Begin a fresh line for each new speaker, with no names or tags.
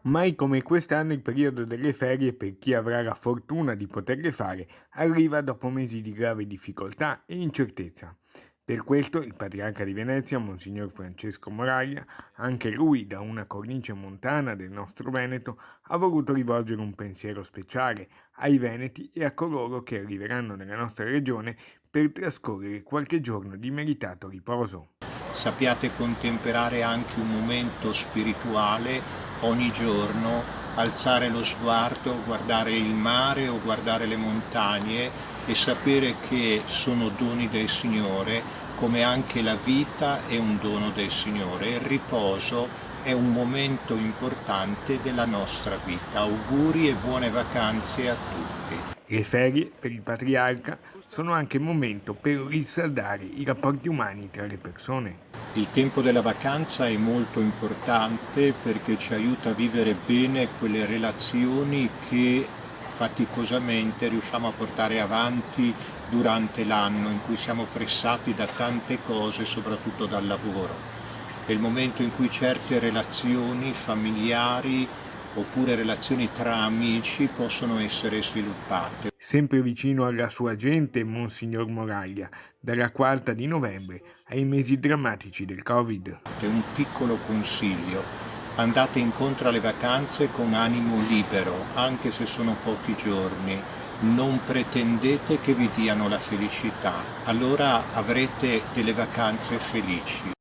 Mai come quest'anno il periodo delle ferie, per chi avrà la fortuna di poterle fare, arriva dopo mesi di grave difficoltà e incertezza. Per questo il patriarca di Venezia, Monsignor Francesco Moraglia, anche lui da una cornice montana del nostro Veneto, ha voluto rivolgere un pensiero speciale ai veneti e a coloro che arriveranno nella nostra regione per trascorrere qualche giorno di meritato riposo.
Sappiate contemperare anche un momento spirituale ogni giorno, alzare lo sguardo, guardare il mare o guardare le montagne e sapere che sono doni del Signore, come anche la vita è un dono del Signore. Il riposo è un momento importante della nostra vita. Auguri e buone vacanze a tutti.
Le ferie, per il patriarca, sono anche momento per risaldare i rapporti umani tra le persone.
Il tempo della vacanza è molto importante perché ci aiuta a vivere bene quelle relazioni che faticosamente riusciamo a portare avanti durante l'anno in cui siamo pressati da tante cose, soprattutto dal lavoro. È il momento in cui certe relazioni familiari oppure relazioni tra amici possono essere sviluppate.
Sempre vicino alla sua gente, Monsignor Moraglia, dalla quarta di novembre ai mesi drammatici del Covid.
Un piccolo consiglio: andate incontro alle vacanze con animo libero, anche se sono pochi giorni. Non pretendete che vi diano la felicità, allora avrete delle vacanze felici.